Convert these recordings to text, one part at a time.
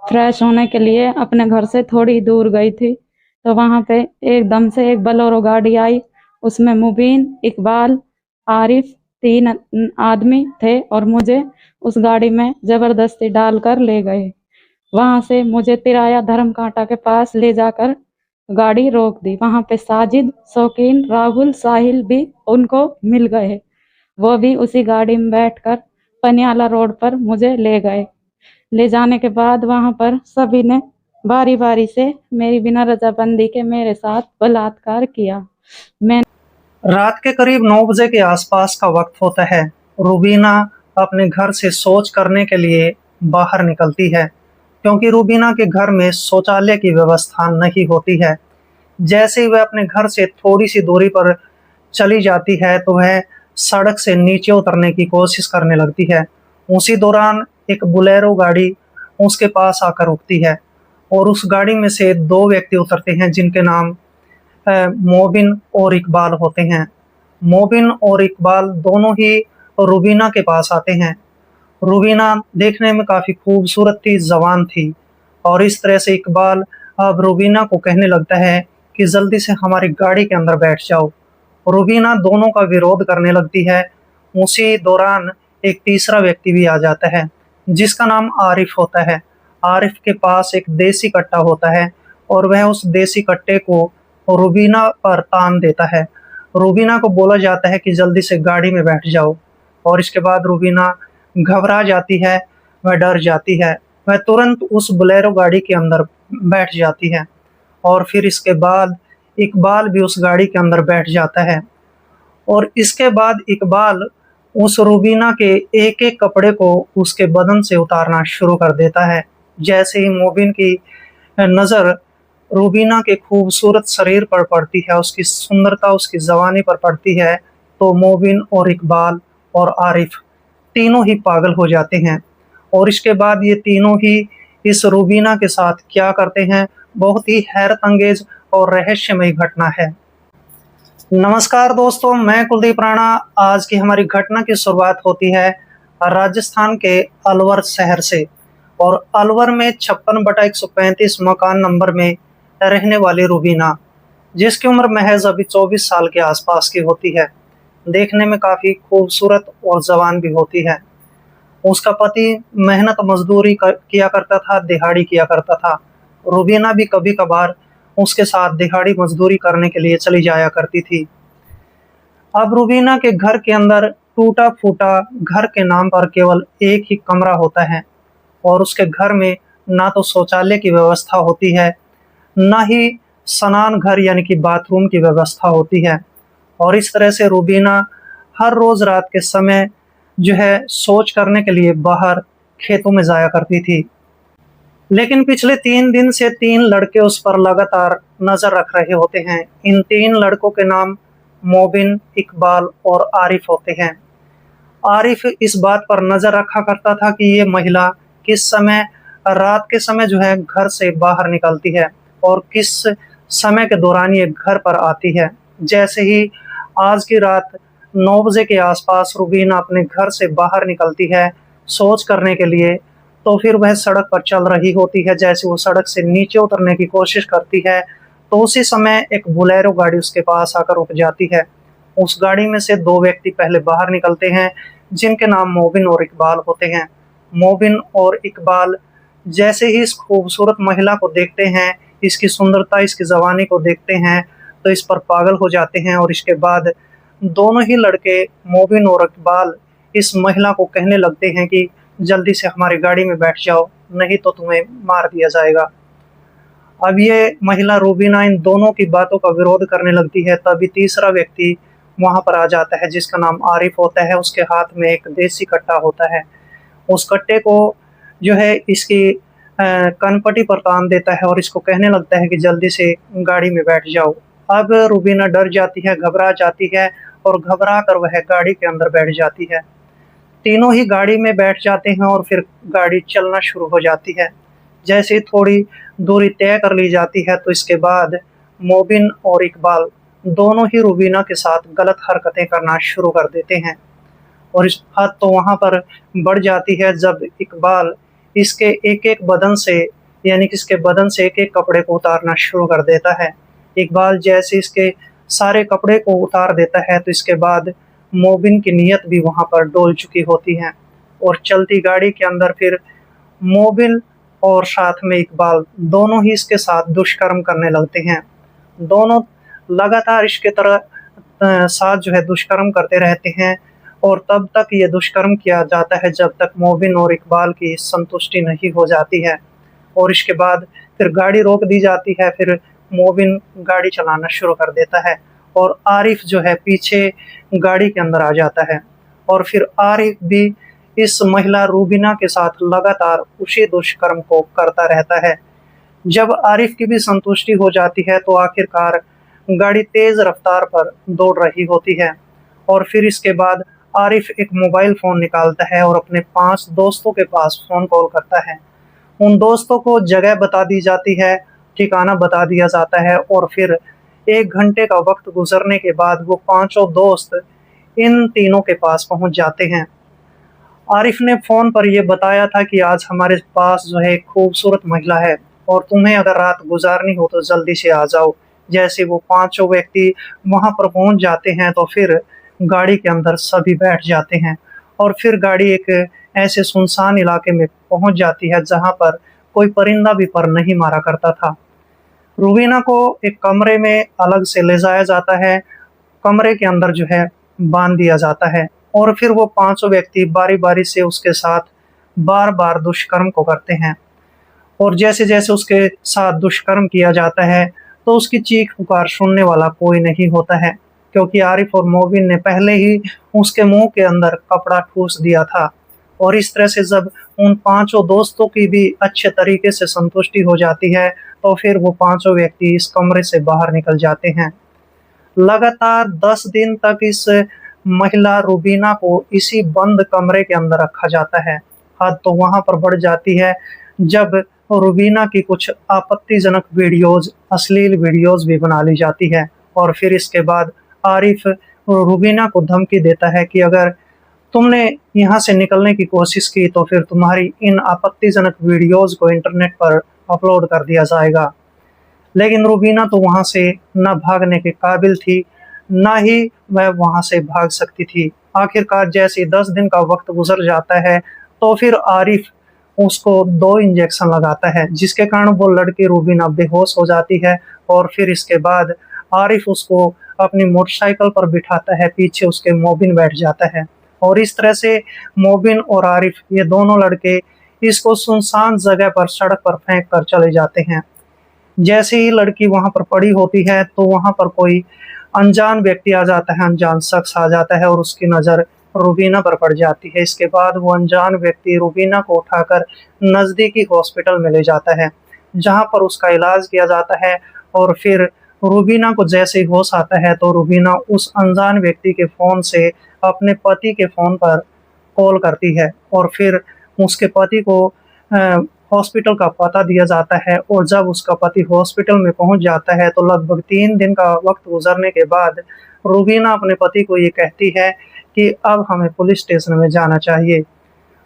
Fresh होने के लिए अपने घर से थोड़ी दूर गई थी, तो वहां पे एकदम से एक बोलेरो गाड़ी आई। उसमें मुबीन, इकबाल, आरिफ, तीन आदमी थे और मुझे उस गाड़ी में जबरदस्ती डालकर ले गए। वहां से मुझे तिराया धर्म कांटा के पास ले जाकर गाड़ी रोक दी। वहां पे साजिद, शौकीन, राहुल, साहिल भी उनको मिल गए। वो भी उसी गाड़ी में बैठकर पनियाला रोड पर मुझे ले गए। ले जाने के बाद वहां पर सभी ने बारी बारी से मेरी बिना रजामंदी के मेरे साथ बलात्कार किया। मैं रात के करीब 9 बजे के आसपास का वक्त होता है। रूबीना अपने घर से शौच करने के लिए बाहर निकलती है, क्योंकि रूबीना के घर में शौचालय की व्यवस्था नहीं होती है। जैसे ही वह अपने घर से थोड़ी सी दूरी पर चली जाती है तो वह सड़क से नीचे उतरने की कोशिश करने लगती है। उसी दौरान एक बोलेरो गाड़ी उसके पास आकर रुकती है और उस गाड़ी में से दो व्यक्ति उतरते हैं जिनके नाम मोबिन और इकबाल होते हैं। मोबिन और इकबाल दोनों ही रूबीना के पास आते हैं। रूबीना देखने में काफी खूबसूरत थी, जवान थी, और इस तरह से इकबाल अब रूबीना को कहने लगता है कि जल्दी से हमारी गाड़ी के अंदर बैठ जाओ। रूबीना दोनों का विरोध करने लगती है। उसी दौरान एक तीसरा व्यक्ति भी आ जाता है जिसका नाम आरिफ होता है। आरिफ के पास एक देसी कट्टा होता है और वह उस देसी कट्टे को रूबीना पर तान देता है। रूबीना को बोला जाता है कि जल्दी से गाड़ी में बैठ जाओ, और इसके बाद रूबीना घबरा जाती है, वह डर जाती है। वह तुरंत उस बोलेरो गाड़ी के अंदर बैठ जाती है और फिर इसके बाद इकबाल भी उस गाड़ी के अंदर बैठ जाता है। और इसके बाद इकबाल उस रूबीना के एक एक कपड़े को उसके बदन से उतारना शुरू कर देता है। जैसे ही मोबिन की नज़र रूबीना के खूबसूरत शरीर पर पड़ती है, उसकी सुंदरता, उसकी जवानी पर पड़ती है, तो मोबिन और इकबाल और आरिफ तीनों ही पागल हो जाते हैं। और इसके बाद ये तीनों ही इस रूबीना के साथ क्या करते हैं, बहुत ही हैरत अंगेज और रहस्यमय घटना है। नमस्कार दोस्तों, मैं कुलदीप राणा। आज की हमारी घटना की शुरुआत होती है राजस्थान के अलवर शहर से। और अलवर में 56/135 मकान नंबर में रहने वाली रूबीना, जिसकी उम्र महज अभी 24 साल के आसपास की होती है, देखने में काफी खूबसूरत और जवान भी होती है। उसका पति मेहनत मजदूरी किया करता था, दिहाड़ी किया करता था। रूबीना भी कभी कभार उसके साथ दिहाड़ी मजदूरी करने के लिए चली जाया करती थी। अब रूबीना के घर के अंदर टूटा फूटा घर के नाम पर केवल एक ही कमरा होता है, और उसके घर में ना तो शौचालय की व्यवस्था होती है, ना ही स्नान घर यानी कि बाथरूम की व्यवस्था होती है। और इस तरह से रूबीना हर रोज रात के समय जो है शौच करने के लिए बाहर खेतों में जाया करती थी। लेकिन पिछले 3 दिन से 3 लड़के उस पर लगातार नजर रख रहे होते हैं। इन 3 लड़कों के नाम मोबिन, इकबाल और आरिफ होते हैं। आरिफ इस बात पर नजर रखा करता था कि ये महिला किस समय, रात के समय जो है घर से बाहर निकलती है और किस समय के दौरान ये घर पर आती है। जैसे ही आज की रात 9 बजे के आसपास रूबीना अपने घर से बाहर निकलती है शौच करने के लिए, तो फिर वह सड़क पर चल रही होती है। जैसे वो सड़क से नीचे उतरने की कोशिश करती है तो उसी समय एक बोलेरो गाड़ी उसके पास आकर रुक जाती है। उस गाड़ी में से दो व्यक्ति पहले बाहर निकलते हैं जिनके नाम मोबिन और इकबाल होते हैं। मोबिन और इकबाल जैसे ही इस खूबसूरत महिला को देखते हैं, इसकी सुंदरता, इसकी जवानी को देखते हैं, तो इस पर पागल हो जाते हैं। और इसके बाद दोनों ही लड़के मोबिन और इकबाल इस महिला को कहने लगते हैं कि जल्दी से हमारी गाड़ी में बैठ जाओ, नहीं तो तुम्हें मार दिया जाएगा। अब ये महिला रूबीना इन दोनों की बातों का विरोध करने लगती है। तभी तीसरा व्यक्ति वहां पर आ जाता है जिसका नाम आरिफ होता है। उसके हाथ में एक देसी कट्टा होता है। उस कट्टे को जो है इसकी कनपटी पर तान देता है और इसको कहने लगता है कि जल्दी से गाड़ी में बैठ जाओ। अब रूबीना डर जाती है, घबरा जाती है, और घबरा कर वह गाड़ी के अंदर बैठ जाती है। तीनों ही गाड़ी में बैठ जाते हैं और फिर गाड़ी चलना शुरू हो जाती है। जैसे ही थोड़ी दूरी तय कर ली जाती है तो इसके बाद मोबिन और इकबाल दोनों ही रूबीना के साथ गलत हरकतें करना शुरू कर देते हैं। और इस बात तो वहां पर बढ़ जाती है जब इकबाल इसके एक एक बदन से, यानी कि इसके बदन से एक एक कपड़े को उतारना शुरू कर देता है। इकबाल जैसे इसके सारे कपड़े को उतार देता है तो इसके बाद मोबिन की नीयत भी वहां पर डोल चुकी होती है और चलती गाड़ी के अंदर फिर मोबिन और साथ में इकबाल दोनों ही इसके साथ दुष्कर्म करने लगते हैं। दोनों लगातार इसके साथ जो है दुष्कर्म करते रहते हैं और तब तक ये दुष्कर्म किया जाता है जब तक मोबिन और इकबाल की संतुष्टि नहीं हो जाती है। और इसके बाद फिर गाड़ी रोक दी जाती है। फिर मोबिन गाड़ी चलाना शुरू कर देता है और आरिफ जो है पीछे गाड़ी के अंदर आ जाता है और फिर आरिफ भी इस महिला रूबीना के साथ लगातार उसी दुष्कर्म को करता रहता है। जब आरिफ की भी संतुष्टि हो जाती है तो आखिरकार गाड़ी तेज रफ्तार पर दौड़ रही होती है और फिर इसके बाद आरिफ एक मोबाइल फोन निकालता है और अपने 5 दोस्तों के पास फोन कॉल करता है। उन दोस्तों को जगह बता दी जाती है, ठिकाना बता दिया जाता है और फिर 1 घंटे का वक्त गुजरने के बाद वो 5 दोस्त इन तीनों के पास पहुंच जाते हैं। आरिफ ने फोन पर यह बताया था कि आज हमारे पास जो है एक खूबसूरत महिला है और तुम्हें अगर रात गुजारनी हो तो जल्दी से आ जाओ। जैसे वो 5 व्यक्ति वहां पर पहुंच जाते हैं तो फिर गाड़ी के अंदर सभी बैठ जाते हैं और फिर गाड़ी एक ऐसे सुनसान इलाके में पहुंच जाती है जहां पर कोई परिंदा भी पर नहीं मारा करता था। रूबीना को एक कमरे में अलग से ले जाया जाता है, कमरे के अंदर जो है बांध दिया जाता है और फिर वो 5 व्यक्ति बारी बारी से उसके साथ बार बार दुष्कर्म को करते हैं। और जैसे जैसे उसके साथ दुष्कर्म किया जाता है तो उसकी चीख पुकार सुनने वाला कोई नहीं होता है, क्योंकि आरिफ और मोबिन ने पहले ही उसके मुंह के अंदर कपड़ा ठूस दिया था। और इस तरह से जब उन 5 दोस्तों की भी अच्छे तरीके से संतुष्टि हो जाती है तो फिर वो 5 व्यक्ति इस कमरे से बाहर निकल जाते हैं। लगातार 10 दिन तक इस महिला रूबीना को इसी बंद कमरे के अंदर रखा जाता है। हद तो वहां पर बढ़ जाती है जब रूबीना की कुछ आपत्तिजनक वीडियोज, अश्लील वीडियोज भी बना ली जाती है और फिर इसके बाद आरिफ रूबीना को धमकी देता है कि अगर तुमने यहाँ से निकलने की कोशिश की तो फिर तुम्हारी इन आपत्तिजनक वीडियोज को इंटरनेट पर अपलोड कर दिया जाएगा। लेकिन रूबीना तो वहां से न भागने के काबिल थी, ना ही वह वहां से भाग सकती थी। आखिरकार जैसे 10 दिन का वक्त गुजर जाता है तो फिर आरिफ उसको 2 इंजेक्शन लगाता है जिसके कारण वो लड़की रूबीना बेहोश हो जाती है और फिर इसके बाद आरिफ उसको अपनी मोटरसाइकिल पर बिठाता है, पीछे उसके मोबिन बैठ जाता है और इस तरह से मोबिन और आरिफ ये दोनों लड़के इसको सुनसान जगह पर सड़क पर फेंक कर चले जाते हैं। जैसे ही लड़की वहां पर पड़ी होती है तो वहां पर कोई अनजान व्यक्ति आ जाता है, अनजान शख्स आ जाता है और उसकी नज़र रूबीना पर पड़ जाती है। इसके बाद वो अनजान व्यक्ति रूबीना को उठाकर नज़दीकी हॉस्पिटल में ले जाता है जहां पर उसका इलाज किया जाता है और फिर रूबीना को जैसे ही होश आता है तो रूबीना उस अनजान व्यक्ति के फ़ोन से अपने पति के फ़ोन पर कॉल करती है और फिर उसके पति को हॉस्पिटल का पता दिया जाता है और जब उसका पति हॉस्पिटल में पहुंच जाता है तो लगभग 3 दिन का वक्त गुजरने के बाद रूबीना अपने पति को ये कहती है कि अब हमें पुलिस स्टेशन में जाना चाहिए,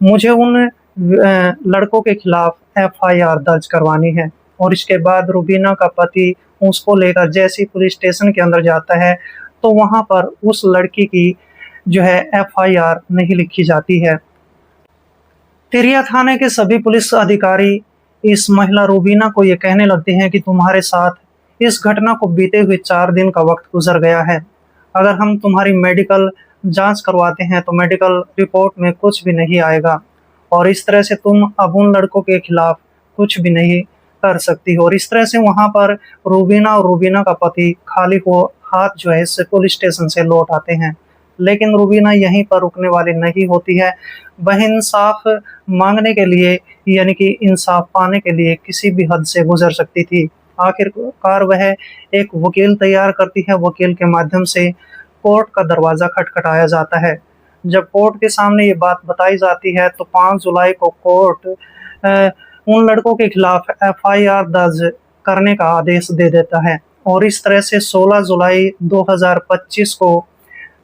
मुझे उन लड़कों के खिलाफ FIR दर्ज करवानी है। और इसके बाद रूबीना का पति उसको लेकर जैसे ही पुलिस स्टेशन के अंदर जाता है तो वहां पर उस लड़की की जो है FIR नहीं लिखी जाती है। तिरिया थाने के सभी पुलिस अधिकारी इस महिला रूबीना को ये कहने लगते हैं कि तुम्हारे साथ इस घटना को बीते हुए 4 दिन का वक्त गुजर गया है, अगर हम तुम्हारी मेडिकल जांच करवाते हैं तो मेडिकल रिपोर्ट में कुछ भी नहीं आएगा और इस तरह से तुम अब उन लड़कों के खिलाफ कुछ भी नहीं कर सकती हो। और इस तरह से वहां पर रूबीना और रूबीना का पति खाली को हाथ जो है इससे पुलिस स्टेशन से लौट आते हैं। लेकिन रूबीना यहीं पर रुकने वाली नहीं होती है, वह इंसाफ मांगने के लिए यानी कि इंसाफ पाने के लिए किसी भी हद से गुजर सकती थी। आखिरकार वह एक वकील तैयार करती है, वकील के माध्यम से कोर्ट का दरवाज़ा खटखटाया जाता है। जब कोर्ट के सामने ये बात बताई जाती है तो 5 जुलाई को कोर्ट उन लड़कों के खिलाफ FIR दर्ज करने का आदेश दे देता है और इस तरह से 16 जुलाई 2025 को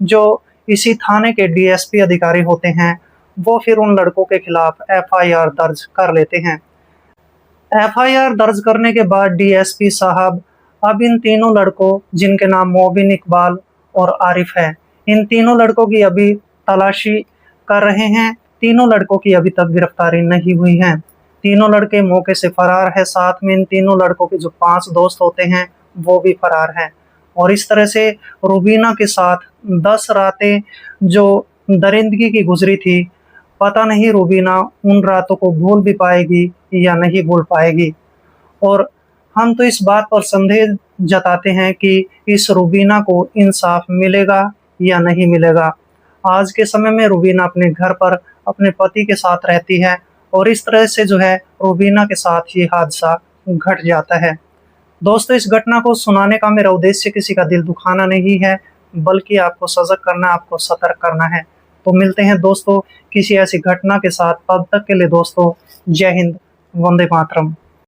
जो इसी थाने के DSP अधिकारी होते हैं वो फिर उन लड़कों के खिलाफ FIR दर्ज कर लेते हैं। FIR दर्ज करने के बाद DSP साहब अब इन तीनों लड़कों, जिनके नाम मोबिन, इकबाल और आरिफ है, इन तीनों लड़कों की अभी तलाशी कर रहे हैं। तीनों लड़कों की अभी तक गिरफ्तारी नहीं हुई है। तीनों लड़के मौके से फरार है। साथ में इन तीनों लड़कों के जो 5 दोस्त होते हैं वो भी फरार हैं। और इस तरह से रुबीना के साथ 10 रातें जो दरिंदगी की गुजरी थी, पता नहीं रुबीना उन रातों को भूल भी पाएगी या नहीं भूल पाएगी। और हम तो इस बात पर संदेह जताते हैं कि इस रुबीना को इंसाफ मिलेगा या नहीं मिलेगा। आज के समय में रुबीना अपने घर पर अपने पति के साथ रहती है और इस तरह से जो है रुबीना के साथ ये हादसा घट जाता है। दोस्तों, इस घटना को सुनाने का मेरा उद्देश्य किसी का दिल दुखाना नहीं है, बल्कि आपको सजग करना, आपको सतर्क करना है। तो मिलते हैं दोस्तों किसी ऐसी घटना के साथ। तब तक के लिए दोस्तों, जय हिंद, वंदे मातरम।